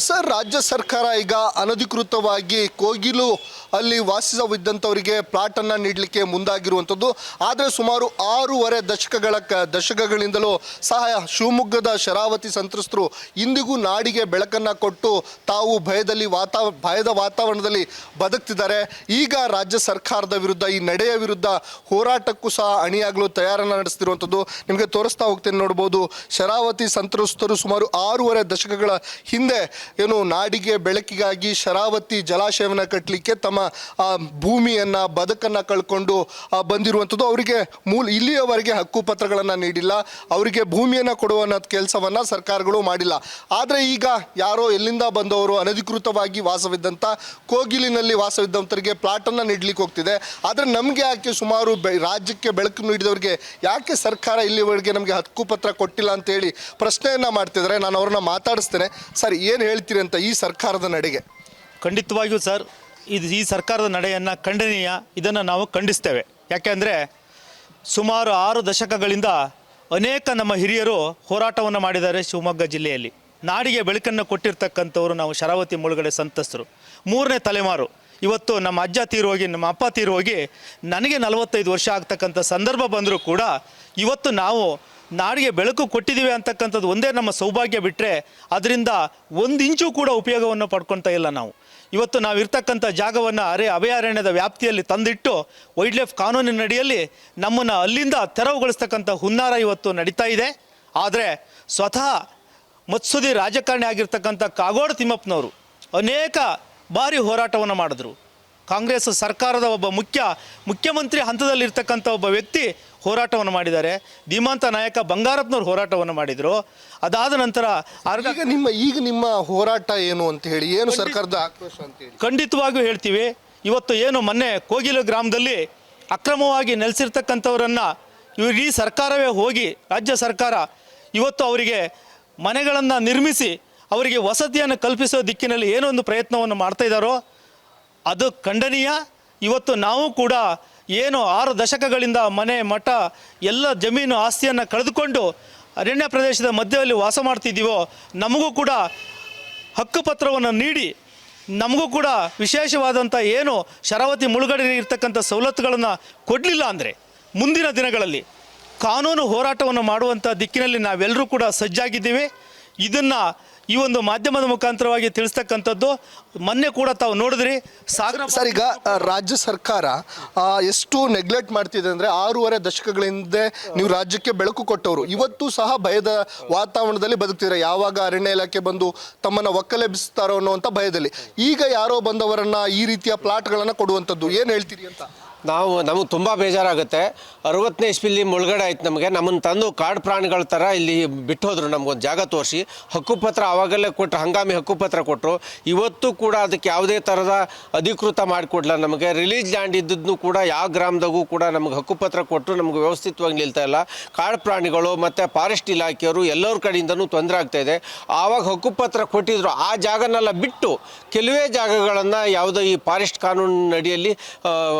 Sir, ರಾಜ್ಯ ಸರ್ಕಾರ ಈಗ ಅನಧಿಕೃತವಾಗಿ ಕೋಗಿಲು ಅಲ್ಲಿ ವಾಸಿಸವಿದ್ದಂಥವರಿಗೆ ಪ್ಲಾಟನ್ನು ನೀಡಲಿಕ್ಕೆ ಮುಂದಾಗಿರುವಂಥದ್ದು. ಆದರೆ ಸುಮಾರು 6.5 ದಶಕಗಳಿಂದಲೂ ಸಹ ಶಿವಮೊಗ್ಗದ ಶರಾವತಿ ಸಂತ್ರಸ್ತರು ಇಂದಿಗೂ ನಾಡಿಗೆ ಬೆಳಕನ್ನು ಕೊಟ್ಟು ತಾವು ಭಯದ ವಾತಾವರಣದಲ್ಲಿ ಬದುಕ್ತಿದ್ದಾರೆ. ಈಗ ರಾಜ್ಯ ಸರ್ಕಾರದ ವಿರುದ್ಧ, ಈ ನಡೆಯ ವಿರುದ್ಧ ಹೋರಾಟಕ್ಕೂ ಸಹ ಅಣಿಯಾಗಲು ತಯಾರನ್ನು ನಡೆಸ್ತಿರುವಂಥದ್ದು ನಿಮಗೆ ತೋರಿಸ್ತಾ ಹೋಗ್ತೇನೆ. ನೋಡ್ಬೋದು, ಶರಾವತಿ ಸಂತ್ರಸ್ತರು ಸುಮಾರು 6.5 ದಶಕಗಳ ಹಿಂದೆ ನಾಡಿಗೆ ಬೆಳಕಿಗಾಗಿ ಶರಾವತಿ ಜಲಾಶಯವನ್ನು ಕಟ್ಟಲಿಕ್ಕೆ ತಮ್ಮ ಭೂಮಿಯನ್ನು ಬದುಕನ್ನು ಕಳ್ಕೊಂಡು ಬಂದಿರುವಂಥದ್ದು. ಅವರಿಗೆ ಇಲ್ಲಿಯವರೆಗೆ ಹಕ್ಕುಪತ್ರಗಳನ್ನು ನೀಡಿಲ್ಲ, ಅವರಿಗೆ ಭೂಮಿಯನ್ನು ಕೊಡುವ ಕೆಲಸವನ್ನು ಸರ್ಕಾರಗಳು ಮಾಡಿಲ್ಲ. ಆದರೆ ಈಗ ಯಾರೋ ಎಲ್ಲಿಂದ ಬಂದವರು ಅನಧಿಕೃತವಾಗಿ ವಾಸವಿದ್ದಂಥ ಕೋಗಿಲಿನಲ್ಲಿ ವಾಸವಿದ್ದಂಥವರಿಗೆ ಪ್ಲಾಟನ್ನು ನೀಡಲಿಕ್ಕೆ ಹೋಗ್ತಿದೆ. ಆದರೆ ನಮಗೆ ಯಾಕೆ ಸುಮಾರು ರಾಜ್ಯಕ್ಕೆ ಬೆಳಕು ನೀಡಿದವರಿಗೆ ಯಾಕೆ ಸರ್ಕಾರ ಇಲ್ಲಿವರೆಗೆ ನಮಗೆ ಹಕ್ಕುಪತ್ರ ಕೊಟ್ಟಿಲ್ಲ ಅಂತೇಳಿ ಪ್ರಶ್ನೆಯನ್ನು ಮಾಡ್ತಿದ್ದಾರೆ. ನಾನು ಅವ್ರನ್ನ ಮಾತಾಡಿಸ್ತೇನೆ. ಸರ್, ಏನು ಹೇಳ್ತೀರಿ ಅಂತ ಈ ಸರ್ಕಾರದ ನಡೆಗೆ? ಖಂಡಿತವಾಗಿಯೂ ಸರ್, ಈ ಸರ್ಕಾರದ ನಡೆಯನ್ನು ಖಂಡನೀಯ. ಇದನ್ನು ನಾವು ಖಂಡಿಸ್ತೇವೆ. ಯಾಕೆಂದರೆ ಸುಮಾರು 6 ದಶಕಗಳಿಂದ ಅನೇಕ ನಮ್ಮ ಹಿರಿಯರು ಹೋರಾಟವನ್ನು ಮಾಡಿದ್ದಾರೆ. ಶಿವಮೊಗ್ಗ ಜಿಲ್ಲೆಯಲ್ಲಿ ನಾಡಿಗೆ ಬೆಳಕನ್ನು ಕೊಟ್ಟಿರ್ತಕ್ಕಂಥವ್ರು ನಾವು ಶರಾವತಿ ಮುಳುಗಡೆ ಸಂತ್ರಸ್ತರು. 3ನೇ ತಲೆಮಾರು. ಇವತ್ತು ನಮ್ಮ ಅಜ್ಜ ತೀರೋಗಿ, ನಮ್ಮ ಅಪ್ಪ ತೀರೋಗಿ ನನಗೆ 45 ವರ್ಷ ಆಗ್ತಕ್ಕಂಥ ಸಂದರ್ಭ ಬಂದರೂ ಕೂಡ ಇವತ್ತು ನಾವು ನಾಡಿಗೆ ಬೆಳಕು ಕೊಟ್ಟಿದ್ದೀವಿ ಅಂತಕ್ಕಂಥದ್ದು ಒಂದೇ ನಮ್ಮ ಸೌಭಾಗ್ಯ. ಬಿಟ್ಟರೆ ಅದರಿಂದ 1 ಇಂಚು ಕೂಡ ಉಪಯೋಗವನ್ನು ಪಡ್ಕೊಳ್ತಾ ಇಲ್ಲ ನಾವು. ಇವತ್ತು ನಾವು ಇರ್ತಕ್ಕಂಥ ಜಾಗವನ್ನು ಅಭಯಾರಣ್ಯದ ವ್ಯಾಪ್ತಿಯಲ್ಲಿ ತಂದಿಟ್ಟು ವೈಲ್ಡ್ ಲೈಫ್ ಕಾನೂನಿನ ಅಡಿಯಲ್ಲಿ ನಮ್ಮನ್ನು ಅಲ್ಲಿಂದ ತೆರವುಗೊಳಿಸ್ತಕ್ಕಂಥ ಹುನ್ನಾರ ಇವತ್ತು ನಡೀತಾ ಇದೆ. ಆದರೆ ಸ್ವತಃ ಮತ್ಸುದಿ ರಾಜಕಾರಣಿ ಆಗಿರ್ತಕ್ಕಂಥ ಕಾಗೋಡು ತಿಮ್ಮಪ್ಪನವರು ಅನೇಕ ಬಾರಿ ಹೋರಾಟವನ್ನು ಮಾಡಿದ್ರು. ಕಾಂಗ್ರೆಸ್ ಸರ್ಕಾರದ ಒಬ್ಬ ಮುಖ್ಯಮಂತ್ರಿ ಹಂತದಲ್ಲಿರ್ತಕ್ಕಂಥ ಒಬ್ಬ ವ್ಯಕ್ತಿ ಹೋರಾಟವನ್ನು ಮಾಡಿದ್ದಾರೆ. ಧೀಮಂತ ನಾಯಕ ಬಂಗಾರಪ್ಪನವರು ಹೋರಾಟವನ್ನು ಮಾಡಿದರು. ಅದಾದ ನಂತರ ನಿಮ್ಮ ಹೋರಾಟ ಏನು ಅಂತ ಹೇಳಿ, ಏನು ಸರ್ಕಾರದ ಆಕ್ರೋಶ ಅಂತ ಹೇಳಿ ಖಂಡಿತವಾಗಿಯೂ ಹೇಳ್ತೀವಿ. ಇವತ್ತು ಏನು ಮೊನ್ನೆ ಕೋಗಿಲು ಗ್ರಾಮದಲ್ಲಿ ಅಕ್ರಮವಾಗಿ ನೆಲೆಸಿರ್ತಕ್ಕಂಥವರನ್ನು ಇಡೀ ಸರ್ಕಾರವೇ ಹೋಗಿ, ರಾಜ್ಯ ಸರ್ಕಾರ ಇವತ್ತು ಅವರಿಗೆ ಮನೆಗಳನ್ನು ನಿರ್ಮಿಸಿ ಅವರಿಗೆ ವಸತಿಯನ್ನು ಕಲ್ಪಿಸೋ ದಿಕ್ಕಿನಲ್ಲಿ ಏನೊಂದು ಪ್ರಯತ್ನವನ್ನು ಮಾಡ್ತಾ ಇದ್ದಾರೋ ಅದು ಖಂಡನೀಯ. ಇವತ್ತು ನಾವು ಕೂಡ ಏನು 6 ದಶಕಗಳಿಂದ ಮನೆ ಮಠ ಎಲ್ಲ ಜಮೀನು ಆಸ್ತಿಯನ್ನು ಕಳೆದುಕೊಂಡು ಅರಣ್ಯ ಪ್ರದೇಶದ ಮಧ್ಯದಲ್ಲಿ ವಾಸ ಮಾಡ್ತಿದ್ದೀವೋ, ನಮಗೂ ಕೂಡ ಹಕ್ಕುಪತ್ರವನ್ನು ನೀಡಿ ನಮಗೂ ಕೂಡ ವಿಶೇಷವಾದಂಥ ಏನು ಶರಾವತಿ ಮುಳುಗಡೆ ಇರ್ತಕ್ಕಂಥ ಸವಲತ್ತುಗಳನ್ನು ಕೊಡಲಿಲ್ಲ ಅಂದರೆ ಮುಂದಿನ ದಿನಗಳಲ್ಲಿ ಕಾನೂನು ಹೋರಾಟವನ್ನು ಮಾಡುವಂಥ ದಿಕ್ಕಿನಲ್ಲಿ ನಾವೆಲ್ಲರೂ ಕೂಡ ಸಜ್ಜಾಗಿದ್ದೀವಿ. ಇದನ್ನು ಈ ಒಂದು ಮಾಧ್ಯಮದ ಮುಖಾಂತರವಾಗಿ ತಿಳಿಸ್ತಕ್ಕಂಥದ್ದು ಮೊನ್ನೆ ಕೂಡ ತಾವು ನೋಡಿದ್ರಿ. ಸರ್, ಈಗ ರಾಜ್ಯ ಸರ್ಕಾರ ಎಷ್ಟು ನೆಗ್ಲೆಕ್ಟ್ ಮಾಡ್ತಿದೆ ಅಂದರೆ 6.5 ದಶಕಗಳ ಹಿಂದೆ ನೀವು ರಾಜ್ಯಕ್ಕೆ ಬೆಳಕು ಕೊಟ್ಟವರು ಇವತ್ತು ಸಹ ಭಯದ ವಾತಾವರಣದಲ್ಲಿ ಬದುಕ್ತಿದ್ದಾರೆ. ಯಾವಾಗ ಅರಣ್ಯ ಇಲಾಖೆ ಬಂದು ತಮ್ಮನ್ನು ಒಕ್ಕಲೆಬ್ಬಿಸ್ತಾರೋ ಅನ್ನುವಂಥ ಭಯದಲ್ಲಿ ಈಗ ಯಾರೋ ಬಂದವರನ್ನು ಈ ರೀತಿಯ ಪ್ಲಾಟ್ಗಳನ್ನು ಕೊಡುವಂಥದ್ದು ಏನು ಹೇಳ್ತೀರಿ ಅಂತ? ನಮಗೆ ತುಂಬ ಬೇಜಾರಾಗುತ್ತೆ. 60ನೇ ಇಸ್ವಿಲಿ ಮುಳುಗಡೆ ಆಯ್ತು. ನಮ್ಮನ್ನು ತಂದು ಕಾಡು ಪ್ರಾಣಿಗಳ ಥರ ಇಲ್ಲಿ ಬಿಟ್ಟು ಹೋದರು. ನಮಗೊಂದು ಜಾಗ ತೋರಿಸಿ ಹಕ್ಕುಪತ್ರ ಆವಾಗಲೇ ಕೊಟ್ಟರು, ಹಂಗಾಮಿ ಹಕ್ಕುಪತ್ರ ಕೊಟ್ಟರು. ಇವತ್ತು ಕೂಡ ಅದಕ್ಕೆ ಯಾವುದೇ ಥರದ ಅಧಿಕೃತ ಮಾಡಿಕೊಡ್ಲ. ನಮಗೆ ರಿಲೀಸ್ ಲ್ಯಾಂಡ್ ಇದ್ದದ್ದು ಕೂಡ ಯಾವ ಗ್ರಾಮದಾಗೂ ಕೂಡ ನಮಗೆ ಹಕ್ಕುಪತ್ರ ಕೊಟ್ಟರು ನಮಗೆ ವ್ಯವಸ್ಥಿತವಾಗಿ ನಿಲ್ತಾ ಇಲ್ಲ. ಕಾಡು ಪ್ರಾಣಿಗಳು ಮತ್ತು ಫಾರೆಸ್ಟ್ ಇಲಾಖೆಯವರು ಎಲ್ಲರ ಕಡೆಯಿಂದನೂ ತೊಂದರೆ ಆಗ್ತಾಯಿದೆ. ಆವಾಗ ಹಕ್ಕುಪತ್ರ ಕೊಟ್ಟಿದ್ರು. ಆ ಜಾಗನೆಲ್ಲ ಬಿಟ್ಟು ಕೆಲವೇ ಜಾಗಗಳನ್ನು ಯಾವುದೋ ಈ ಫಾರೆಸ್ಟ್ ಕಾನೂನಿನ ಅಡಿಯಲ್ಲಿ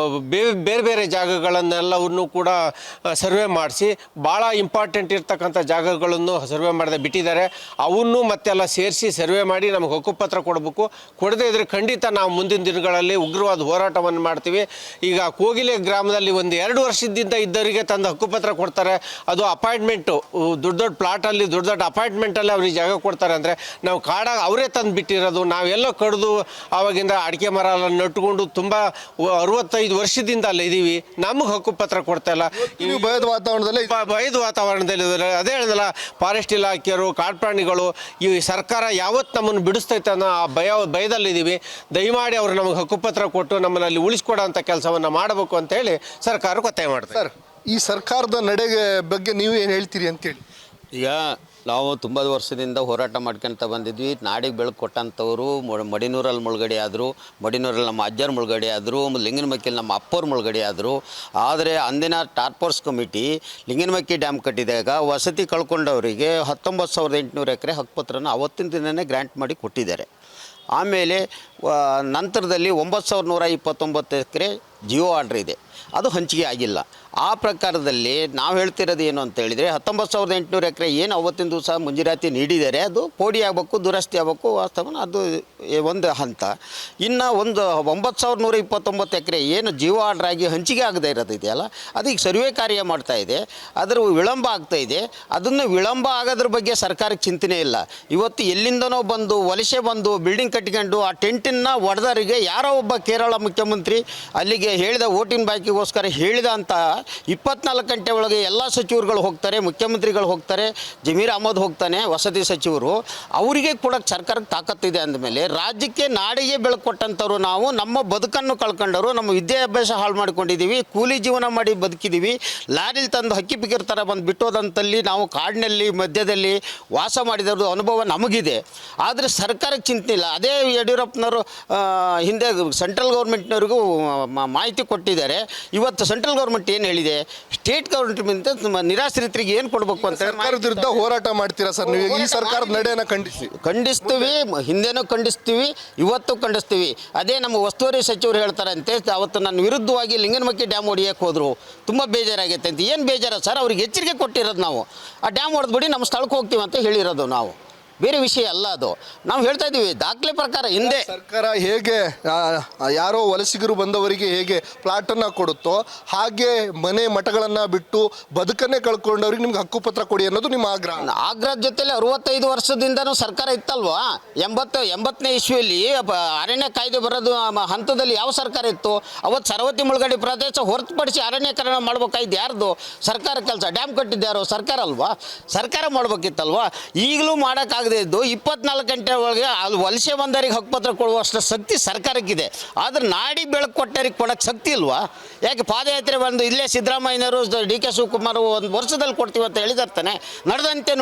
ಬೇರೆ ಬೇರೆ ಜಾಗಗಳನ್ನೆಲ್ಲವನ್ನು ಕೂಡ ಸರ್ವೆ ಮಾಡಿಸಿ ಭಾಳ ಇಂಪಾರ್ಟೆಂಟ್ ಇರ್ತಕ್ಕಂಥ ಜಾಗಗಳನ್ನು ಸರ್ವೆ ಮಾಡದೆ ಬಿಟ್ಟಿದ್ದಾರೆ. ಅವನ್ನು ಮತ್ತೆಲ್ಲ ಸೇರಿಸಿ ಸರ್ವೆ ಮಾಡಿ ನಮಗೆ ಹಕ್ಕುಪತ್ರ ಕೊಡಬೇಕು. ಕೊಡದೇ ಇದ್ದರೆ ಖಂಡಿತ ನಾವು ಮುಂದಿನ ದಿನಗಳಲ್ಲಿ ಉಗ್ರವಾದ ಹೋರಾಟವನ್ನು ಮಾಡ್ತೀವಿ. ಈಗ ಕೋಗಿಲೆ ಗ್ರಾಮದಲ್ಲಿ 1-2 ವರ್ಷದಿಂದ ಇದ್ದವರಿಗೆ ತಂದು ಹಕ್ಕುಪತ್ರ ಕೊಡ್ತಾರೆ. ಅದು ಅಪಾಯಿಂಟ್ಮೆಂಟು, ದೊಡ್ಡ ಪ್ಲಾಟಲ್ಲಿ ದೊಡ್ಡ ಅಪಾಯಿಂಟ್ಮೆಂಟಲ್ಲಿ ಅವ್ರಿಗೆ ಜಾಗ ಕೊಡ್ತಾರೆ. ಅಂದರೆ ನಾವು ಕಾಡಾಗ ಅವರೇ ತಂದು ಬಿಟ್ಟಿರೋದು. ನಾವೆಲ್ಲೋ ಕಡಿದು ಆವಾಗಿಂದ ಅಡಿಕೆ ಮರ ಎಲ್ಲ ನಟ್ಕೊಂಡು ತುಂಬ 65 ವರ್ಷದಿಂದ ಅಲ್ಲ ಇದ್ದೀವಿ. ನಮಗೆ ಹಕ್ಕುಪತ್ರ ಕೊಡ್ತಾ ಇಲ್ಲ. ಭಯದ ವಾತಾವರಣದಲ್ಲಿ ಅದೇ ಹೇಳಿದಲ್ಲ, ಫಾರೆಸ್ಟ್ ಇಲಾಖೆಯವರು, ಕಾಡು ಪ್ರಾಣಿಗಳು, ಈ ಸರ್ಕಾರ ಯಾವತ್ತು ನಮ್ಮನ್ನು ಬಿಡಿಸ್ತೈತೆ ಅನ್ನೋ ಆ ಭಯದಲ್ಲಿದ್ದೀವಿ. ದಯಮಾಡಿ ಅವರು ನಮಗೆ ಹಕ್ಕುಪತ್ರ ಕೊಟ್ಟು ನಮ್ಮನ್ನು ಅಲ್ಲಿ ಉಳಿಸ್ಕೊಡೋ ಅಂಥ ಕೆಲಸವನ್ನು ಮಾಡಬೇಕು ಅಂತೇಳಿ ಸರ್ಕಾರಕ್ಕೆ ಒತ್ತಾಯ ಮಾಡ್ತಾರೆ. ಸರ್, ಈ ಸರ್ಕಾರದ ನಡೆಗೆ ಬಗ್ಗೆ ನೀವು ಏನು ಹೇಳ್ತೀರಿ ಅಂತೇಳಿ? ಈಗ ನಾವು ತುಂಬ ವರ್ಷದಿಂದ ಹೋರಾಟ ಮಾಡ್ಕೊತ ಬಂದಿದ್ವಿ. ನಾಡಿಗೆ ಬೆಳಕು ಕೊಟ್ಟಂಥವ್ರು ಮಡಿನೂರಲ್ಲಿ ಮುಳುಗಡೆ ಆದರು, ಮಡಿನೂರಲ್ಲಿ ನಮ್ಮ ಅಜ್ಜರ ಮುಳುಗಡೆ ಆದರು, ಲಿಂಗನಮಕ್ಕಿಯಲ್ಲಿ ನಮ್ಮ ಅಪ್ಪವ್ರ ಮುಳುಗಡೆ ಆದರು. ಆದರೆ ಅಂದಿನ ಟಾರ್ಪೋರ್ಸ್ ಕಮಿಟಿ ಲಿಂಗನಮಕ್ಕಿ ಡ್ಯಾಮ್ ಕಟ್ಟಿದಾಗ ವಸತಿ ಕಳ್ಕೊಂಡವರಿಗೆ 19,800 ಎಕರೆ ಹಕ್ಕುಪತ್ರನ ಅವತ್ತಿನ ದಿನವೇ ಗ್ರ್ಯಾಂಟ್ ಮಾಡಿ ಕೊಟ್ಟಿದ್ದಾರೆ. ಆಮೇಲೆ ನಂತರದಲ್ಲಿ 9,129 ಎಕರೆ ಜಿಯೋ ಆರ್ಡ್ರ್ ಇದೆ, ಅದು ಹಂಚಿಕೆ ಆಗಿಲ್ಲ. ಆ ಪ್ರಕಾರದಲ್ಲಿ ನಾವು ಹೇಳ್ತಿರೋದು ಏನು ಅಂತ ಹೇಳಿದರೆ 19,800 ಎಕರೆ ಏನು ಅವತ್ತಿನ ದಿವಸ ಮಂಜೂರಾತಿ ನೀಡಿದ್ದಾರೆ ಅದು ಪೋಡಿ ಆಗಬೇಕು, ದುರಸ್ತಿ ಆಗಬೇಕು, ವಾಸ್ತವನ ಅದು ಒಂದು ಹಂತ. ಇನ್ನು ಒಂದು 9,129 ಎಕರೆ ಏನು ಜಿಯೋ ಆರ್ಡ್ರ್ ಆಗಿ ಹಂಚಿಕೆ ಆಗದೇ ಇರೋದಿದೆಯಲ್ಲ, ಅದಕ್ಕೆ ಸರ್ವೆ ಕಾರ್ಯ ಮಾಡ್ತಾ ಇದೆ, ಅದರ ವಿಳಂಬ ಆಗ್ತಾ ಇದೆ. ಅದನ್ನು ವಿಳಂಬ ಆಗೋದ್ರ ಬಗ್ಗೆ ಸರ್ಕಾರಕ್ಕೆ ಚಿಂತನೆ ಇಲ್ಲ. ಇವತ್ತು ಎಲ್ಲಿಂದನೋ ಬಂದು ವಲಸೆ ಬಂದು ಬಿಲ್ಡಿಂಗ್ ಕಟ್ಕೊಂಡು ಆ ಟೆಂಟನ್ನು ಒಡೆದವರಿಗೆ ಯಾರೋ ಒಬ್ಬ ಕೇರಳ ಮುಖ್ಯಮಂತ್ರಿ ಅಲ್ಲಿಗೆ ಹೇಳಿದ ವೋಟಿಂಗ್ ಬಾಕಿಗೋಸ್ಕರ ಹೇಳಿದ ಅಂತ 24 ಗಂಟೆ ಒಳಗೆ ಎಲ್ಲ ಸಚಿವರುಗಳು ಹೋಗ್ತಾರೆ, ಮುಖ್ಯಮಂತ್ರಿಗಳು ಹೋಗ್ತಾರೆ, ಜಮೀರ್ ಅಹಮದ್ ಹೋಗ್ತಾನೆ, ವಸತಿ ಸಚಿವರು. ಅವರಿಗೆ ಕೊಡೋಕ್ಕೆ ಸರ್ಕಾರಕ್ಕೆ ತಾಕತ್ತಿದೆ ಅಂದಮೇಲೆ ರಾಜ್ಯಕ್ಕೆ ನಾಡಿಗೆ ಬೆಳಕು ಕೊಟ್ಟಂಥವ್ರು ನಾವು ನಮ್ಮ ಬದುಕನ್ನು ಕಳ್ಕೊಂಡವರು, ನಮ್ಮ ವಿದ್ಯಾಭ್ಯಾಸ ಹಾಳು ಮಾಡ್ಕೊಂಡಿದ್ದೀವಿ, ಕೂಲಿ ಜೀವನ ಮಾಡಿ ಬದುಕಿದ್ದೀವಿ, ಲಾರಿಲಿ ತಂದು ಹಕ್ಕಿ ಪಿಕ್ಕರ್ ಥರ ಬಂದು ಬಿಟ್ಟೋದಂತಲ್ಲಿ ನಾವು ಕಾಡಿನಲ್ಲಿ ಮಧ್ಯದಲ್ಲಿ ವಾಸ ಮಾಡಿದವ್ರದ್ದು ಅನುಭವ ನಮಗಿದೆ. ಆದರೆ ಸರ್ಕಾರಕ್ಕೆ ಚಿಂತೆ ಇಲ್ಲ. ಅದೇ ಯಡಿಯೂರಪ್ಪನವರು ಹಿಂದೆ ಸೆಂಟ್ರಲ್ ಗೌರ್ಮೆಂಟ್ನವ್ರಿಗೂ ಮಾಹಿತಿ ಕೊಟ್ಟಿದ್ದಾರೆ. ಇವತ್ತು ಸೆಂಟ್ರಲ್ ಗೌರ್ಮೆಂಟ್ ಏನು ಹೇಳಿದೆ, ಸ್ಟೇಟ್ ಗೌರ್ಮೆಂಟ್ ನಿರಾಶ್ರಿತರಿಗೆ ಏನು ಕೊಡಬೇಕು ಅಂತ ಸರ್ಕಾರದ ವಿರುದ್ಧ ಹೋರಾಟ ಮಾಡ್ತೀರಾ ಸರ್ ನೀವು? ಈ ಸರ್ಕಾರದ ನಡೆಯನ್ನು ಖಂಡಿಸ್ತೀವಿ, ಹಿಂದೆನೂ ಖಂಡಿಸ್ತೀವಿ, ಇವತ್ತು ಖಂಡಿಸ್ತೀವಿ. ಅದೇ ನಮ್ಮ ಉಸ್ತುವಾರಿ ಸಚಿವರು ಹೇಳ್ತಾರಂತೆ, ಅವತ್ತು ನನ್ನ ವಿರುದ್ಧವಾಗಿ ಲಿಂಗನಮಕ್ಕಿ ಡ್ಯಾಮ್ ಹೊಡಿಯೋಕ್ಕೆ ಹೋದರು, ತುಂಬ ಬೇಜಾರಾಗೈತೆ ಅಂತ. ಏನು ಬೇಜಾರ ಸರ್? ಅವ್ರಿಗೆ ಎಚ್ಚರಿಕೆ ಕೊಟ್ಟಿರೋದು ನಾವು. ಆ ಡ್ಯಾಮ್ ಹೊಡೆದ್ಬಿಡಿ ನಮ್ಮ ಸ್ಥಳಕ್ಕೆ ಹೋಗ್ತೀವಿ ಅಂತ ಹೇಳಿರೋದು ನಾವು, ಬೇರೆ ವಿಷಯ ಅಲ್ಲ ಅದು. ನಾವು ಹೇಳ್ತಾ ಇದ್ದೀವಿ ದಾಖಲೆ ಪ್ರಕಾರ. ಹಿಂದೆ ಸರ್ಕಾರ ಹೇಗೆ ಯಾರೋ ವಲಸಿಗರು ಬಂದವರಿಗೆ ಹೇಗೆ ಪ್ಲಾಟನ್ನು ಕೊಡುತ್ತೋ ಹಾಗೆ ಮನೆ ಮಠಗಳನ್ನು ಬಿಟ್ಟು ಬದುಕನ್ನೇ ಕಳ್ಕೊಂಡವ್ರಿಗೆ ನಿಮ್ಗೆ ಹಕ್ಕುಪತ್ರ ಕೊಡಿ ಅನ್ನೋದು ನಿಮ್ಮ ಆಗ್ರಹದ ಜೊತೆಲಿ 65 ವರ್ಷದಿಂದನೂ ಸರ್ಕಾರ ಇತ್ತಲ್ವಾ? 80ನೇ ಇಸ್ವಿಯಲ್ಲಿ ಅರಣ್ಯ ಕಾಯ್ದೆ ಬರೋದು ಹಂತದಲ್ಲಿ ಯಾವ ಸರ್ಕಾರ ಇತ್ತು? ಅವತ್ತು ಸರವತಿ ಮುಳುಗಡೆ ಪ್ರದೇಶ ಹೊರತುಪಡಿಸಿ ಅರಣ್ಯೀಕರಣ ಮಾಡ್ಬೇಕಾಯ್ದು ಯಾರ್ದು? ಸರ್ಕಾರ ಕೆಲಸ. ಡ್ಯಾಮ್ ಕಟ್ಟಿದ್ಯಾರೋ? ಸರ್ಕಾರ ಅಲ್ವಾ? ಸರ್ಕಾರ ಮಾಡ್ಬೇಕಿತ್ತಲ್ವಾ? ಈಗಲೂ ಮಾಡೋಕ್ಕಾಗ ಇದ್ದು 24 ಗಂಟೆ ಒಳಗೆ ಅಲ್ಲಿ ವಲಸೆ ಬಂದವರಿಗೆ ಹಕ್ಕುಪತ್ರ ಕೊಡುವಷ್ಟು ಶಕ್ತಿ ಸರ್ಕಾರಕ್ಕಿದೆ. ಆದರೆ ನಾಡಿ ಬೆಳಕು ಕೊಟ್ಟವರಿಗೆ ಕೊಡೋಕ್ಕೆ ಶಕ್ತಿ ಇಲ್ವಾ? ಯಾಕೆ ಪಾದಯಾತ್ರೆ ಬಂದು ಇಲ್ಲೇ ಸಿದ್ದರಾಮಯ್ಯನವರು DK ಶಿವಕುಮಾರ್ ಒಂದು ವರ್ಷದಲ್ಲಿ ಕೊಡ್ತೀವಿ ಅಂತ ಹೇಳಿದಾರ್ತಾನೆ. ನಡೆದಂತೆ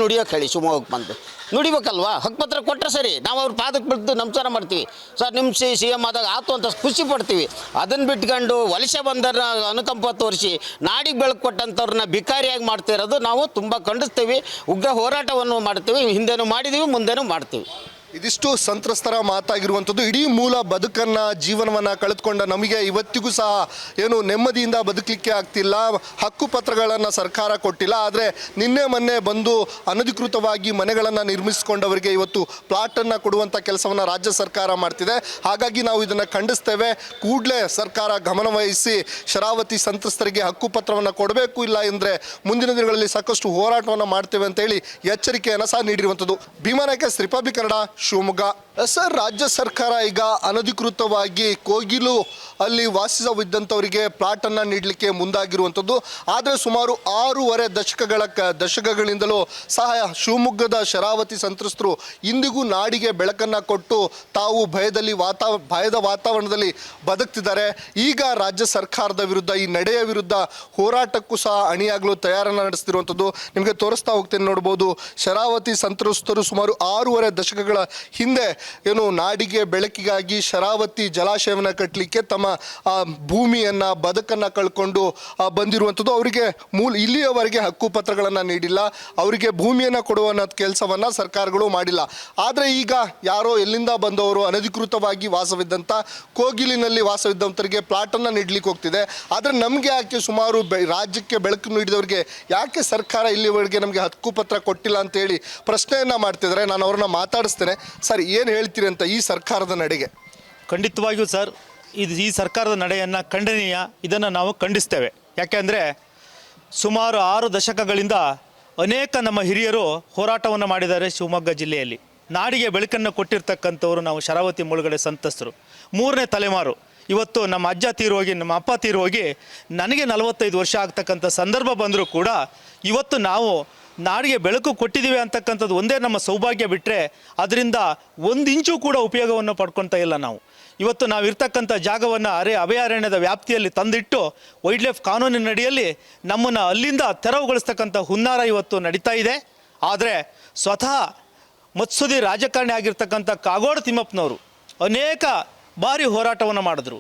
ನುಡಿಯೋಕೆ ಹೇಳಿ ಶಿವಮೊಗ್ಗಕ್ಕೆ ಬಂದು ನುಡಿಬೇಕಲ್ವಾ? ಹಕ್ಕುಪತ್ರ ಕೊಟ್ಟರೆ ಸರಿ, ನಾವು ಅವ್ರ ಪಾದಕ್ಕೆ ಬಿದ್ದು ನಮಸ್ಕಾರ ಮಾಡ್ತೀವಿ. ಸರ್ ನಿಮ್ಮ CM ಆದಾಗ ಆತು ಅಂತ ಖುಷಿ ಪಡ್ತೀವಿ. ಅದನ್ನು ಬಿಟ್ಕೊಂಡು ವಲಸೆ ಬಂದರ ಅನುಕಂಪ ತೋರಿಸಿ ನಾಡಿಗೆ ಬೆಳಕು ಕೊಟ್ಟಂಥವ್ರನ್ನ ಭಿಕಾರಿಯಾಗಿ ಮಾಡ್ತಾ ಇರೋದು ನಾವು ತುಂಬ ಖಂಡಿಸ್ತೀವಿ. ಉಗ್ರ ಹೋರಾಟವನ್ನು ಮಾಡ್ತೀವಿ, ಹಿಂದೆನೂ ಮಾಡಿದ್ದೀವಿ, ಮುಂದೆನೂ ಮಾಡ್ತೀವಿ. ಇದಿಷ್ಟು ಸಂತ್ರಸ್ತರ ಮಾತಾಗಿರುವಂಥದ್ದು. ಇಡೀ ಮೂಲ ಬದುಕನ್ನು ಜೀವನವನ್ನು ಕಳೆದುಕೊಂಡ ನಮಗೆ ಇವತ್ತಿಗೂ ಸಹ ಏನು ನೆಮ್ಮದಿಯಿಂದ ಬದುಕಲಿಕ್ಕೆ ಆಗ್ತಿಲ್ಲ. ಹಕ್ಕುಪತ್ರಗಳನ್ನು ಸರ್ಕಾರ ಕೊಟ್ಟಿಲ್ಲ. ಆದರೆ ನಿನ್ನೆ ಮೊನ್ನೆ ಬಂದು ಅನಧಿಕೃತವಾಗಿ ಮನೆಗಳನ್ನು ನಿರ್ಮಿಸಿಕೊಂಡವರಿಗೆ ಇವತ್ತು ಪ್ಲಾಟನ್ನು ಕೊಡುವಂಥ ಕೆಲಸವನ್ನು ರಾಜ್ಯ ಸರ್ಕಾರ ಮಾಡ್ತಿದೆ. ಹಾಗಾಗಿ ನಾವು ಇದನ್ನು ಖಂಡಿಸ್ತೇವೆ. ಕೂಡಲೇ ಸರ್ಕಾರ ಗಮನವಹಿಸಿ ಶರಾವತಿ ಸಂತ್ರಸ್ತರಿಗೆ ಹಕ್ಕುಪತ್ರವನ್ನು ಕೊಡಬೇಕು, ಇಲ್ಲ ಎಂದರೆ ಮುಂದಿನ ದಿನಗಳಲ್ಲಿ ಸಾಕಷ್ಟು ಹೋರಾಟವನ್ನು ಮಾಡ್ತೇವೆ ಅಂತೇಳಿ ಎಚ್ಚರಿಕೆಯನ್ನು ಸಹ ನೀಡಿರುವಂಥದ್ದು. ಭೀಮನಾಯ್ಕ, ರಿಪಬ್ಲಿಕ್ ಕನ್ನಡ, ಶಿವಮೊಗ್ಗ. ಸರ್, ರಾಜ್ಯ ಸರ್ಕಾರ ಈಗ ಅನಧಿಕೃತವಾಗಿ ಕೋಗಿಲು ಅಲ್ಲಿ ವಾಸಿಸವಿದ್ದಂಥವರಿಗೆ ಪ್ಲಾಟನ್ನು ನೀಡಲಿಕ್ಕೆ ಮುಂದಾಗಿರುವಂಥದ್ದು. ಆದರೆ ಸುಮಾರು 6.5 ದಶಕಗಳಿಂದಲೂ ಸಹ ಶಿವಮೊಗ್ಗದ ಶರಾವತಿ ಸಂತ್ರಸ್ತರು ಇಂದಿಗೂ ನಾಡಿಗೆ ಬೆಳಕನ್ನು ಕೊಟ್ಟು ತಾವು ಭಯದ ವಾತಾವರಣದಲ್ಲಿ ಬದುಕ್ತಿದ್ದಾರೆ. ಈಗ ರಾಜ್ಯ ಸರ್ಕಾರದ ವಿರುದ್ಧ, ಈ ನಡೆಯ ವಿರುದ್ಧ ಹೋರಾಟಕ್ಕೂ ಸಹ ಅಣಿಯಾಗಲು ತಯಾರನ್ನು ನಡೆಸ್ತಿರುವಂಥದ್ದು ನಿಮಗೆ ತೋರಿಸ್ತಾ ಹೋಗ್ತೇನೆ. ನೋಡ್ಬೋದು, ಶರಾವತಿ ಸಂತ್ರಸ್ತರು ಸುಮಾರು 6.5 ದಶಕಗಳ ಹಿಂದೆ ಏನು ನಾಡಿಗೆ ಬೆಳಕಿಗಾಗಿ ಶರಾವತಿ ಜಲಾಶಯವನ್ನು ಕಟ್ಟಲಿಕ್ಕೆ ತಮ್ಮ ಭೂಮಿಯನ್ನು ಬದುಕನ್ನು ಕಳ್ಕೊಂಡು ಬಂದಿರುವಂಥದ್ದು. ಅವರಿಗೆ ಇಲ್ಲಿಯವರೆಗೆ ಹಕ್ಕುಪತ್ರಗಳನ್ನು ನೀಡಿಲ್ಲ, ಅವರಿಗೆ ಭೂಮಿಯನ್ನು ಕೊಡುವ ಕೆಲಸವನ್ನು ಸರ್ಕಾರಗಳು ಮಾಡಿಲ್ಲ. ಆದರೆ ಈಗ ಯಾರೋ ಎಲ್ಲಿಂದ ಬಂದವರು ಅನಧಿಕೃತವಾಗಿ ವಾಸವಿದ್ದಂಥ ಕೋಗಿಲಿನಲ್ಲಿ ವಾಸವಿದ್ದಂಥವರಿಗೆ ಪ್ಲಾಟನ್ನು ನೀಡಲಿಕ್ಕೆ ಹೋಗ್ತಿದೆ. ಆದರೆ ನಮಗೆ ಯಾಕೆ ಸುಮಾರು ರಾಜ್ಯಕ್ಕೆ ಬೆಳಕು ನೀಡಿದವರಿಗೆ ಯಾಕೆ ಸರ್ಕಾರ ಇಲ್ಲಿವರೆಗೆ ನಮಗೆ ಹಕ್ಕುಪತ್ರ ಕೊಟ್ಟಿಲ್ಲ ಅಂತೇಳಿ ಪ್ರಶ್ನೆಯನ್ನು ಮಾಡ್ತಿದ್ದಾರೆ. ನಾನು ಅವ್ರನ್ನ ಮಾತಾಡಿಸ್ತೇನೆ. ಸರ್, ಏನು ಹೇಳ್ತೀರಿ ಅಂತ ಈ ಸರ್ಕಾರದ ನಡೆಗೆ? ಖಂಡಿತವಾಗಿಯೂ ಸರ್, ಈ ಸರ್ಕಾರದ ನಡೆಯನ್ನು ಖಂಡನೀಯ. ಇದನ್ನು ನಾವು ಖಂಡಿಸ್ತೇವೆ. ಯಾಕೆಂದರೆ ಸುಮಾರು 6 ದಶಕಗಳಿಂದ ಅನೇಕ ನಮ್ಮ ಹಿರಿಯರು ಹೋರಾಟವನ್ನು ಮಾಡಿದ್ದಾರೆ ಶಿವಮೊಗ್ಗ ಜಿಲ್ಲೆಯಲ್ಲಿ. ನಾಡಿಗೆ ಬೆಳಕನ್ನು ಕೊಟ್ಟಿರ್ತಕ್ಕಂಥವ್ರು ನಾವು ಶರಾವತಿ ಮುಳುಗಡೆ ಸಂತ್ರಸ್ತರು. 3ನೇ ತಲೆಮಾರು. ಇವತ್ತು ನಮ್ಮ ಅಜ್ಜ ತೀರೋಗಿ, ನಮ್ಮ ಅಪ್ಪ ತೀರೋಗಿ ನನಗೆ 45 ವರ್ಷ ಆಗ್ತಕ್ಕಂಥ ಸಂದರ್ಭ ಬಂದರೂ ಕೂಡ ಇವತ್ತು ನಾವು ನಾಡಿಗೆ ಬೆಳಕು ಕೊಟ್ಟಿದ್ದೀವಿ ಅಂತಕ್ಕಂಥದ್ದು ಒಂದೇ ನಮ್ಮ ಸೌಭಾಗ್ಯ. ಬಿಟ್ಟರೆ ಅದರಿಂದ 1 ಇಂಚು ಕೂಡ ಉಪಯೋಗವನ್ನು ಪಡ್ಕೊಳ್ತಾ ಇಲ್ಲ ನಾವು. ಇವತ್ತು ನಾವು ಇರ್ತಕ್ಕಂಥ ಜಾಗವನ್ನು ಅಭಯಾರಣ್ಯದ ವ್ಯಾಪ್ತಿಯಲ್ಲಿ ತಂದಿಟ್ಟು ವೈಲ್ಡ್ ಲೈಫ್ ಕಾನೂನಿನ ಅಡಿಯಲ್ಲಿ ನಮ್ಮನ್ನು ಅಲ್ಲಿಂದ ತೆರವುಗೊಳಿಸ್ತಕ್ಕಂಥ ಹುನ್ನಾರ ಇವತ್ತು ನಡೀತಾ ಇದೆ. ಆದರೆ ಸ್ವತಃ ಮತ್ಸುದಿ ರಾಜಕಾರಣಿ ಆಗಿರ್ತಕ್ಕಂಥ ಕಾಗೋಡು ತಿಮ್ಮಪ್ಪನವರು ಅನೇಕ ಬಾರಿ ಹೋರಾಟವನ್ನು ಮಾಡಿದ್ರು.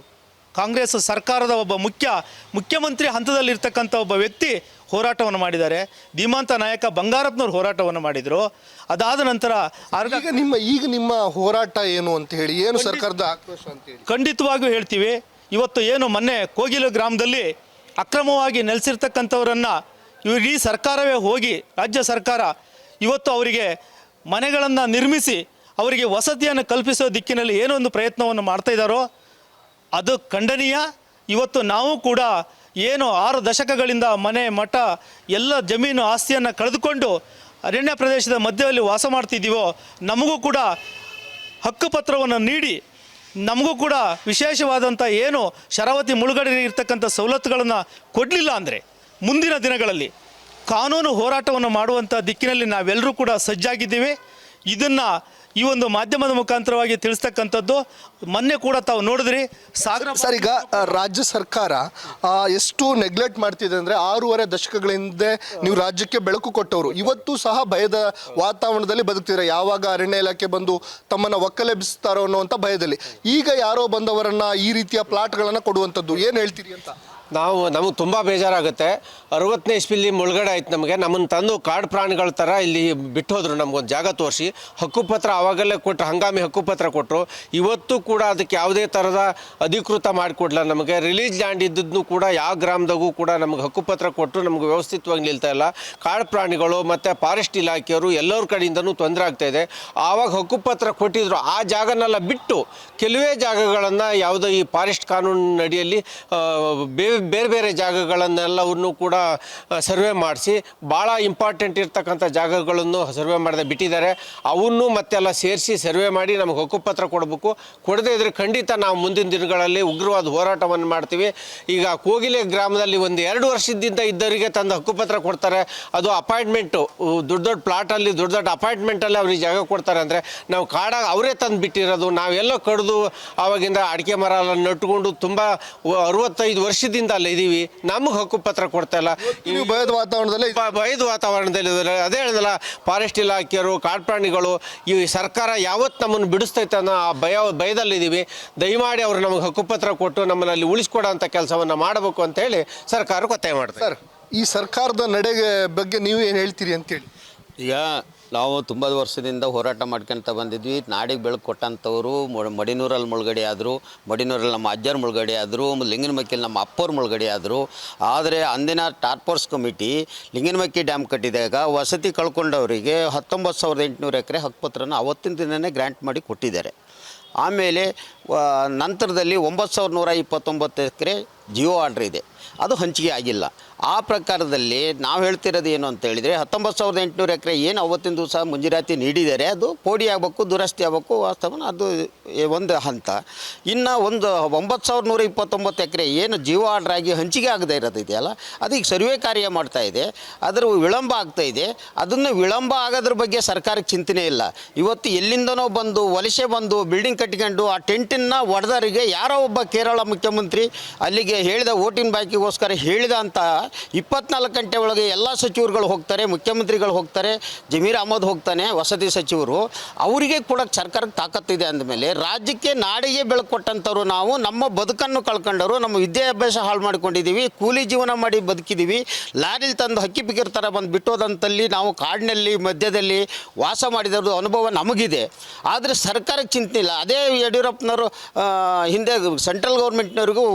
ಕಾಂಗ್ರೆಸ್ ಸರ್ಕಾರದ ಒಬ್ಬ ಮುಖ್ಯಮಂತ್ರಿ ಹಂತದಲ್ಲಿರ್ತಕ್ಕಂಥ ಒಬ್ಬ ವ್ಯಕ್ತಿ ಹೋರಾಟವನ್ನು ಮಾಡಿದ್ದಾರೆ. ಧೀಮಂತ ನಾಯಕ ಬಂಗಾರಪ್ಪನವ್ರು ಹೋರಾಟವನ್ನು ಮಾಡಿದರು. ಅದಾದ ನಂತರ ಈಗ ನಿಮ್ಮ ಹೋರಾಟ ಏನು ಅಂತ ಹೇಳಿ, ಏನು ಸರ್ಕಾರದ ಆಕ್ರೋಶ ಅಂತ ಹೇಳಿ? ಖಂಡಿತವಾಗಿಯೂ ಹೇಳ್ತೀವಿ. ಇವತ್ತು ಏನು ಮೊನ್ನೆ ಕೋಗಿಲು ಗ್ರಾಮದಲ್ಲಿ ಅಕ್ರಮವಾಗಿ ನೆಲೆಸಿರ್ತಕ್ಕಂಥವರನ್ನು ಇಡೀ ಸರ್ಕಾರವೇ ಹೋಗಿ, ರಾಜ್ಯ ಸರ್ಕಾರ ಇವತ್ತು ಅವರಿಗೆ ಮನೆಗಳನ್ನು ನಿರ್ಮಿಸಿ ಅವರಿಗೆ ವಸತಿಯನ್ನು ಕಲ್ಪಿಸೋ ದಿಕ್ಕಿನಲ್ಲಿ ಏನೊಂದು ಪ್ರಯತ್ನವನ್ನು ಮಾಡ್ತಾ ಇದ್ದಾರೋ ಅದು ಖಂಡನೀಯ. ಇವತ್ತು ನಾವು ಕೂಡ ಏನು 6 ದಶಕಗಳಿಂದ ಮನೆ ಮಠ ಎಲ್ಲ ಜಮೀನು ಆಸ್ತಿಯನ್ನು ಕಳೆದುಕೊಂಡು ಅರಣ್ಯ ಪ್ರದೇಶದ ಮಧ್ಯದಲ್ಲಿ ವಾಸ ಮಾಡ್ತಿದ್ದೀವೋ, ನಮಗೂ ಕೂಡ ಹಕ್ಕುಪತ್ರವನ್ನು ನೀಡಿ ನಮಗೂ ಕೂಡ ವಿಶೇಷವಾದಂಥ ಏನು ಶರಾವತಿ ಮುಳುಗಡೆ ಇರ್ತಕ್ಕಂಥ ಸವಲತ್ತುಗಳನ್ನು ಕೊಡಲಿಲ್ಲ ಅಂದರೆ ಮುಂದಿನ ದಿನಗಳಲ್ಲಿ ಕಾನೂನು ಹೋರಾಟವನ್ನು ಮಾಡುವಂಥ ದಿಕ್ಕಿನಲ್ಲಿ ನಾವೆಲ್ಲರೂ ಕೂಡ ಸಜ್ಜಾಗಿದ್ದೀವಿ. ಇದನ್ನು ಈ ಒಂದು ಮಾಧ್ಯಮದ ಮುಖಾಂತರವಾಗಿ ತಿಳಿಸ್ತಕ್ಕಂಥದ್ದು. ಮೊನ್ನೆ ಕೂಡ ತಾವು ನೋಡಿದ್ರಿ ಸರ್, ಈಗ ರಾಜ್ಯ ಸರ್ಕಾರ ಎಷ್ಟು ನೆಗ್ಲೆಕ್ಟ್ ಮಾಡ್ತಿದೆ ಅಂದರೆ 6.5 ದಶಕಗಳ ಹಿಂದೆ ನೀವು ರಾಜ್ಯಕ್ಕೆ ಬೆಳಕು ಕೊಟ್ಟವರು ಇವತ್ತು ಸಹ ಭಯದ ವಾತಾವರಣದಲ್ಲಿ ಬದುಕ್ತಿದ್ದಾರೆ. ಯಾವಾಗ ಅರಣ್ಯ ಇಲಾಖೆ ಬಂದು ತಮ್ಮನ್ನು ಒಕ್ಕಲೆಬ್ಬಿಸ್ತಾರೋ ಅನ್ನುವಂಥ ಭಯದಲ್ಲಿ ಈಗ ಯಾರೋ ಬಂದವರನ್ನ ಈ ರೀತಿಯ ಪ್ಲಾಟ್ಗಳನ್ನು ಕೊಡುವಂಥದ್ದು ಏನು ಹೇಳ್ತೀರಿ ಅಂತ? ನಮಗೆ ತುಂಬ ಬೇಜಾರಾಗುತ್ತೆ. 60ನೇ ಇಸ್ವಿಲಿ ಮುಳುಗಡೆ ಆಯ್ತು. ನಮ್ಮನ್ನು ತಂದು ಕಾಡು ಪ್ರಾಣಿಗಳ ಥರ ಇಲ್ಲಿ ಬಿಟ್ಟು ಹೋದರು. ನಮಗೊಂದು ಜಾಗ ತೋರಿಸಿ ಹಕ್ಕುಪತ್ರ ಆವಾಗಲೇ ಕೊಟ್ಟರು, ಹಂಗಾಮಿ ಹಕ್ಕುಪತ್ರ ಕೊಟ್ಟರು. ಇವತ್ತು ಕೂಡ ಅದಕ್ಕೆ ಯಾವುದೇ ಥರದ ಅಧಿಕೃತ ಮಾಡಿಕೊಡ್ಲ. ನಮಗೆ ರಿಲೀಸ್ ಲ್ಯಾಂಡ್ ಇದ್ದದ್ದು ಕೂಡ ಯಾವ ಗ್ರಾಮದಾಗೂ ಕೂಡ ನಮಗೆ ಹಕ್ಕುಪತ್ರ ಕೊಟ್ಟರು ನಮಗೆ ವ್ಯವಸ್ಥಿತವಾಗಿ ನಿಲ್ತಾ ಇಲ್ಲ. ಕಾಡು ಪ್ರಾಣಿಗಳು ಮತ್ತು ಫಾರೆಸ್ಟ್ ಇಲಾಖೆಯವರು ಎಲ್ಲರ ಕಡೆಯಿಂದನೂ ತೊಂದರೆ ಆಗ್ತಾಯಿದೆ. ಆವಾಗ ಹಕ್ಕುಪತ್ರ ಕೊಟ್ಟಿದ್ರು, ಆ ಜಾಗನೆಲ್ಲ ಬಿಟ್ಟು ಕೆಲವೇ ಜಾಗಗಳನ್ನು ಯಾವುದೋ ಈ ಫಾರೆಸ್ಟ್ ಕಾನೂನಿನ ಅಡಿಯಲ್ಲಿ ಬೇರೆ ಬೇರೆ ಜಾಗಗಳನ್ನೆಲ್ಲವನ್ನು ಕೂಡ ಸರ್ವೆ ಮಾಡಿಸಿ ಭಾಳ ಇಂಪಾರ್ಟೆಂಟ್ ಇರ್ತಕ್ಕಂಥ ಜಾಗಗಳನ್ನು ಸರ್ವೆ ಮಾಡದೆ ಬಿಟ್ಟಿದ್ದಾರೆ. ಅವನ್ನು ಮತ್ತೆಲ್ಲ ಸೇರಿಸಿ ಸರ್ವೆ ಮಾಡಿ ನಮಗೆ ಹಕ್ಕುಪತ್ರ ಕೊಡಬೇಕು. ಕೊಡದೇ ಇದ್ದರೆ ಖಂಡಿತ ನಾವು ಮುಂದಿನ ದಿನಗಳಲ್ಲಿ ಉಗ್ರವಾದ ಹೋರಾಟವನ್ನು ಮಾಡ್ತೀವಿ. ಈಗ ಕೋಗಿಲೆ ಗ್ರಾಮದಲ್ಲಿ 1-2 ವರ್ಷದಿಂದ ಇದ್ದವರಿಗೆ ತಂದು ಹಕ್ಕುಪತ್ರ ಕೊಡ್ತಾರೆ. ಅದು ಅಪಾಯಿಂಟ್ಮೆಂಟು, ದೊಡ್ಡ ದೊಡ್ಡ ಪ್ಲಾಟಲ್ಲಿ ದೊಡ್ಡ ದೊಡ್ಡ ಅಪಾಯಿಂಟ್ಮೆಂಟಲ್ಲಿ ಅವ್ರಿಗೆ ಜಾಗ ಕೊಡ್ತಾರೆ. ಅಂದರೆ ನಾವು ಕಾಡಾಗ ಅವರೇ ತಂದು ಬಿಟ್ಟಿರೋದು, ನಾವೆಲ್ಲೋ ಕಡಿದು ಆವಾಗಿಂದ ಅಡಿಕೆ ಮರ ಎಲ್ಲ ನಟ್ಕೊಂಡು ತುಂಬ 65 ವರ್ಷದಿಂದ ಅಲ್ಲ ಇದ್ದೀವಿ. ನಮಗೆ ಹಕ್ಕುಪತ್ರ ಕೊಡ್ತಾ ಇಲ್ಲ. ಭಯದ ವಾತಾವರಣದಲ್ಲಿ ಅದೇ ಹೇಳಿದಲ್ಲ, ಫಾರೆಸ್ಟ್ ಇಲಾಖೆಯವರು, ಕಾಡು ಪ್ರಾಣಿಗಳು, ಈ ಸರ್ಕಾರ ಯಾವತ್ತು ನಮ್ಮನ್ನು ಬಿಡಿಸ್ತೈತೆ ಅನ್ನೋ ಆ ಭಯದಲ್ಲಿದ್ದೀವಿ. ದಯಮಾಡಿ ಅವರು ನಮಗೆ ಹಕ್ಕುಪತ್ರ ಕೊಟ್ಟು ನಮ್ಮನ್ನು ಅಲ್ಲಿ ಉಳಿಸ್ಕೊಡೋ ಅಂಥ ಕೆಲಸವನ್ನು ಮಾಡಬೇಕು ಅಂತ ಹೇಳಿ ಸರ್ಕಾರಕ್ಕೆ ಒತ್ತಾಯ ಮಾಡ್ತಾರೆ. ಸರ್, ಈ ಸರ್ಕಾರದ ನಡೆಗೆ ಬಗ್ಗೆ ನೀವು ಏನು ಹೇಳ್ತೀರಿ ಅಂತೇಳಿ? ಈಗ ನಾವು ತುಂಬ ವರ್ಷದಿಂದ ಹೋರಾಟ ಮಾಡ್ಕೊತ ಬಂದಿದ್ವಿ. ನಾಡಿಗೆ ಬೆಳಕು ಕೊಟ್ಟಂಥವ್ರು ಮಡಿನೂರಲ್ಲಿ ಮುಳುಗಡೆ ಆದರು, ಮಡಿನೂರಲ್ಲಿ ನಮ್ಮ ಅಜ್ಜರ ಮುಳುಗಡೆ ಆದರು, ಲಿಂಗನಮಕ್ಕಿಲಿ ನಮ್ಮ ಅಪ್ಪವ್ರ ಮುಳುಗಡೆ ಆದರು. ಆದರೆ ಅಂದಿನ ಟಾರ್ಪೋರ್ಸ್ ಕಮಿಟಿ ಲಿಂಗನಮಕ್ಕಿ ಡ್ಯಾಮ್ ಕಟ್ಟಿದಾಗ ವಸತಿ ಕಳ್ಕೊಂಡವರಿಗೆ 19,800 ಎಕರೆ ಹಕ್ಕುಪತ್ರನ ಅವತ್ತಿನ ದಿನವೇ ಗ್ರ್ಯಾಂಟ್ ಮಾಡಿ ಕೊಟ್ಟಿದ್ದಾರೆ. ಆಮೇಲೆ ನಂತರದಲ್ಲಿ 9,129 ಎಕರೆ ಜಿಯೋ ಆರ್ಡ್ರ್ ಇದೆ, ಅದು ಹಂಚಿಕೆ ಆಗಿಲ್ಲ. ಆ ಪ್ರಕಾರದಲ್ಲಿ ನಾವು ಹೇಳ್ತಿರೋದು ಏನು ಅಂತ ಹೇಳಿದರೆ 19,800 ಎಕರೆ ಏನು ಅವತ್ತಿನ ದಿವಸ ಮಂಜೂರಾತಿ ನೀಡಿದ್ದಾರೆ ಅದು ಪೋಡಿ ಆಗಬೇಕು, ದುರಸ್ತಿ ಆಗಬೇಕು, ವಾಸ್ತವನ ಅದು ಒಂದು ಹಂತ. ಇನ್ನು ಒಂದು 9,129 ಎಕರೆ ಏನು ಜಿಯೋ ಆರ್ಡ್ರ್ ಆಗಿ ಹಂಚಿಕೆ ಆಗದೆ ಇರೋದಿದೆಯಲ್ಲ, ಅದೀಗ ಸರ್ವೆ ಕಾರ್ಯ ಮಾಡ್ತಾ ಇದೆ, ಅದರ ವಿಳಂಬ ಆಗ್ತಾ ಇದೆ. ಅದನ್ನು ವಿಳಂಬ ಆಗೋದ್ರ ಬಗ್ಗೆ ಸರ್ಕಾರಕ್ಕೆ ಚಿಂತನೆ ಇಲ್ಲ. ಇವತ್ತು ಎಲ್ಲಿಂದನೋ ಬಂದು ವಲಸೆ ಬಂದು ಬಿಲ್ಡಿಂಗ್ ಕಟ್ಕೊಂಡು ಆ ಟೆಂಟನ್ನು ಒಡೆದವರಿಗೆ ಯಾರೋ ಒಬ್ಬ ಕೇರಳ ಮುಖ್ಯಮಂತ್ರಿ ಅಲ್ಲಿಗೆ ಹೇಳಿದ ವೋಟಿಂಗ್ ಬಾಕಿಗೋಸ್ಕರ ಹೇಳಿದ ಅಂತ 24 ಗಂಟೆ ಒಳಗೆ ಎಲ್ಲ ಸಚಿವರುಗಳು ಹೋಗ್ತಾರೆ, ಮುಖ್ಯಮಂತ್ರಿಗಳು ಹೋಗ್ತಾರೆ, ಜಮೀರ್ ಅಹಮದ್ ಹೋಗ್ತಾನೆ, ವಸತಿ ಸಚಿವರು. ಅವರಿಗೆ ಕೂಡ ಸರ್ಕಾರಕ್ಕೆ ತಾಕತ್ತಿದೆ ಅಂದಮೇಲೆ ರಾಜ್ಯಕ್ಕೆ ನಾಡಿಗೆ ಬೆಳಕು ಕೊಟ್ಟಂಥವ್ರು ನಾವು ನಮ್ಮ ಬದುಕನ್ನು ಕಳ್ಕೊಂಡವರು, ನಮ್ಮ ವಿದ್ಯಾಭ್ಯಾಸ ಹಾಳು ಮಾಡ್ಕೊಂಡಿದ್ದೀವಿ, ಕೂಲಿ ಜೀವನ ಮಾಡಿ ಬದುಕಿದ್ದೀವಿ. ಲಾರಿಲಿ ತಂದು ಹಕ್ಕಿ ಪಿಕ್ಕಿರ ಥರ ಬಂದು ಬಿಟ್ಟೋದಂತಲ್ಲಿ ನಾವು ಕಾಡಿನಲ್ಲಿ ಮಧ್ಯದಲ್ಲಿ ವಾಸ ಮಾಡಿದವ್ರದ್ದು ಅನುಭವ ನಮಗಿದೆ. ಆದರೆ ಸರ್ಕಾರಕ್ಕೆ ಚಿಂತೆ ಇಲ್ಲ. ಅದೇ ಯಡಿಯೂರಪ್ಪನವರು ಹಿಂದೆ ಸೆಂಟ್ರಲ್ ಗೌರ್ಮೆಂಟ್ನವ್ರಿಗೂ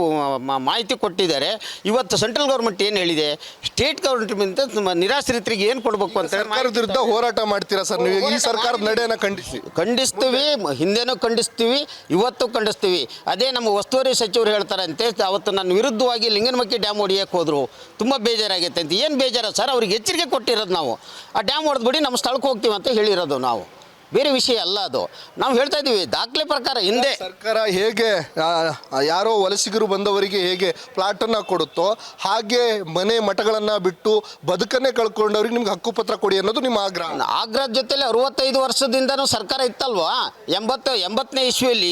ಮಾಹಿತಿ ಕೊಟ್ಟಿದ್ದಾರೆ. ಇವತ್ತು ಸೆಂಟ್ರಲ್ ಗೌರ್ಮೆಂಟ್ ಏನು ಹೇಳಿದೆ, ಸ್ಟೇಟ್ ಗೌರ್ಮೆಂಟ್ ನಿರಾಶ್ರಿತರಿಗೆ ಏನು ಕೊಡಬೇಕು ಅಂತ ಸರ್ಕಾರದ ವಿರುದ್ಧ ಹೋರಾಟ ಮಾಡ್ತೀರಾ ಸರ್ ನೀವು? ಈ ಸರ್ಕಾರದ ನಡೆಯನ್ನು ಖಂಡಿಸ್ತೀವಿ, ಹಿಂದೆನೂ ಖಂಡಿಸ್ತೀವಿ, ಇವತ್ತು ಖಂಡಿಸ್ತೀವಿ. ಅದೇ ನಮ್ಮ ಉಸ್ತುವಾರಿ ಸಚಿವರು ಹೇಳ್ತಾರಂತೆ, ಅವತ್ತು ನನ್ನ ವಿರುದ್ಧವಾಗಿ ಲಿಂಗನಮಕ್ಕಿ ಡ್ಯಾಮ್ ಹೊಡಿಯೋಕ್ಕೆ ಹೋದರು, ತುಂಬ ಬೇಜಾರಾಗೈತೆ ಅಂತ. ಏನು ಬೇಜಾರ ಸರ್? ಅವ್ರಿಗೆ ಎಚ್ಚರಿಕೆ ಕೊಟ್ಟಿರೋದು ನಾವು. ಆ ಡ್ಯಾಮ್ ಹೊಡೆದ್ಬಿಡಿ ನಮ್ಮ ಸ್ಥಳಕ್ಕೆ ಹೋಗ್ತೀವಿ ಅಂತ ಹೇಳಿರೋದು ನಾವು, ಬೇರೆ ವಿಷಯ ಅಲ್ಲ ಅದು. ನಾವು ಹೇಳ್ತಾ ಇದ್ದೀವಿ ದಾಖಲೆ ಪ್ರಕಾರ. ಹಿಂದೆ ಸರ್ಕಾರ ಹೇಗೆ ಯಾರೋ ವಲಸಿಗರು ಬಂದವರಿಗೆ ಹೇಗೆ ಪ್ಲಾಟನ್ನು ಕೊಡುತ್ತೋ ಹಾಗೆ ಮನೆ ಮಠಗಳನ್ನು ಬಿಟ್ಟು ಬದುಕನ್ನೇ ಕಳ್ಕೊಂಡವ್ರಿಗೆ ನಿಮ್ಗೆ ಹಕ್ಕುಪತ್ರ ಕೊಡಿ ಅನ್ನೋದು ನಿಮ್ಮ ಆಗ್ರಹದ ಜೊತೆಲಿ 65 ವರ್ಷದಿಂದನೂ ಸರ್ಕಾರ ಇತ್ತಲ್ವಾ? 80ನೇ ಇಸ್ವಿಯಲ್ಲಿ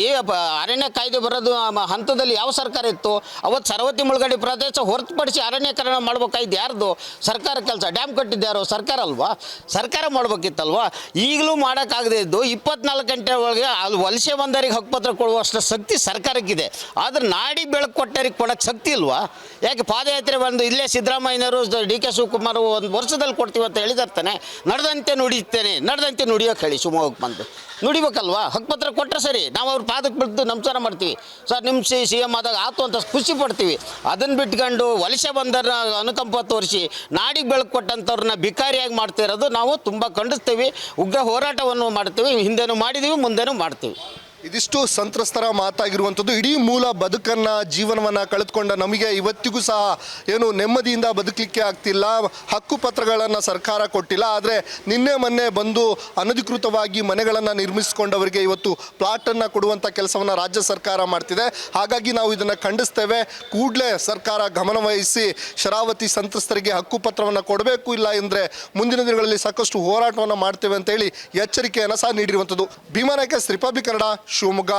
ಅರಣ್ಯ ಕಾಯ್ದೆ ಬರೋದು ಹಂತದಲ್ಲಿ ಯಾವ ಸರ್ಕಾರ ಇತ್ತು? ಅವತ್ತು ಶರಾವತಿ ಮುಳುಗಡೆ ಪ್ರದೇಶ ಹೊರತುಪಡಿಸಿ ಅರಣ್ಯೀಕರಣ ಮಾಡ್ಬೇಕಾಯ್ತು ಯಾರ್ದು? ಸರ್ಕಾರ ಕೆಲಸ. ಡ್ಯಾಮ್ ಕಟ್ಟಿದ್ದು ಯಾರು? ಸರ್ಕಾರ ಅಲ್ವಾ? ಸರ್ಕಾರ ಮಾಡ್ಬೇಕಿತ್ತಲ್ವಾ? ಈಗಲೂ ಮಾಡೋಕ್ಕಾಗದೆ ಆಗದೇ ಇದ್ದು 24 ಗಂಟೆ ಒಳಗೆ ಅಲ್ಲಿ ವಲಸೆ ಬಂದವರಿಗೆ ಹಕ್ಕುಪತ್ರ ಕೊಡುವಷ್ಟು ಶಕ್ತಿ ಸರ್ಕಾರಕ್ಕಿದೆ. ಆದರೆ ನಾಡಿ ಬೆಳಕು ಕೊಟ್ಟರಿಗೆ ಕೊಡೋಕ್ಕೆ ಶಕ್ತಿ ಇಲ್ವಾ? ಯಾಕೆ ಪಾದಯಾತ್ರೆ ಬಂದು ಇಲ್ಲೇ ಸಿದ್ದರಾಮಯ್ಯನವರು DK ಶಿವಕುಮಾರ್ 1 ವರ್ಷದಲ್ಲಿ ಕೊಡ್ತೀವಿ ಅಂತ ಹೇಳಿದಾರ್ತಾನೆ. ನಡೆದಂತೆ ನುಡಿತೇನೆ, ನಡೆದಂತೆ ನುಡಿಯೋಕೆ ಹೇಳಿ ಶಿವಮೊಗ್ಗಕ್ಕೆ ಬಂದು ನುಡಿಬೇಕಲ್ವಾ? ಹಕ್ಕುಪತ್ರ ಕೊಟ್ಟರೆ ಸರಿ, ನಾವು ಅವ್ರ ಪಾದಕ್ಕೆ ಬಿದ್ದು ನಮಸ್ಕಾರ ಮಾಡ್ತೀವಿ. ಸರ್ ನಿಮ್ಮ CM ಆದಾಗ ಆತು ಅಂತ ಖುಷಿ ಪಡ್ತೀವಿ. ಅದನ್ನು ಬಿಟ್ಕೊಂಡು ವಲಸೆ ಬಂದರ ಅನುಕಂಪ ತೋರಿಸಿ ನಾಡಿಗೆ ಬೆಳಕು ಕೊಟ್ಟಂಥವ್ರನ್ನ ಭಿಕಾರಿಯಾಗಿ ಮಾಡ್ತಿರೋದು ನಾವು ತುಂಬ ಖಂಡಿಸ್ತೀವಿ. ಉಗ್ರ ಹೋರಾಟವನ್ನು ಮಾಡ್ತೀವಿ, ಹಿಂದೆನೂ ಮಾಡಿದ್ದೀವಿ, ಮುಂದೆನೂ ಮಾಡ್ತೀವಿ. ಇದಿಷ್ಟು ಸಂತ್ರಸ್ತರ ಮಾತಾಗಿರುವಂಥದ್ದು. ಇಡೀ ಮೂಲ ಬದುಕನ್ನು ಜೀವನವನ್ನು ಕಳೆದುಕೊಂಡ ನಮಗೆ ಇವತ್ತಿಗೂ ಸಹ ಏನು ನೆಮ್ಮದಿಯಿಂದ ಬದುಕಲಿಕ್ಕೆ ಆಗ್ತಿಲ್ಲ. ಹಕ್ಕುಪತ್ರಗಳನ್ನು ಸರ್ಕಾರ ಕೊಟ್ಟಿಲ್ಲ. ಆದರೆ ನಿನ್ನೆ ಮೊನ್ನೆ ಬಂದು ಅನಧಿಕೃತವಾಗಿ ಮನೆಗಳನ್ನು ನಿರ್ಮಿಸಿಕೊಂಡವರಿಗೆ ಇವತ್ತು ಪ್ಲಾಟನ್ನು ಕೊಡುವಂಥ ಕೆಲಸವನ್ನು ರಾಜ್ಯ ಸರ್ಕಾರ ಮಾಡ್ತಿದೆ. ಹಾಗಾಗಿ ನಾವು ಇದನ್ನು ಖಂಡಿಸ್ತೇವೆ. ಕೂಡಲೇ ಸರ್ಕಾರ ಗಮನವಹಿಸಿ ಶರಾವತಿ ಸಂತ್ರಸ್ತರಿಗೆ ಹಕ್ಕುಪತ್ರವನ್ನು ಕೊಡಬೇಕು. ಇಲ್ಲ ಅಂದರೆ ಮುಂದಿನ ದಿನಗಳಲ್ಲಿ ಸಾಕಷ್ಟು ಹೋರಾಟವನ್ನು ಮಾಡ್ತೇವೆ ಅಂತೇಳಿ ಎಚ್ಚರಿಕೆಯನ್ನು ಸಹ ನೀಡಿರುವಂಥದ್ದು. ಭೀಮಾ ನಾಯ್ಕ, ರಿಪಬ್ಲಿಕ್ ಕನ್ನಡ, ಶಿವಮೊಗ್ಗ.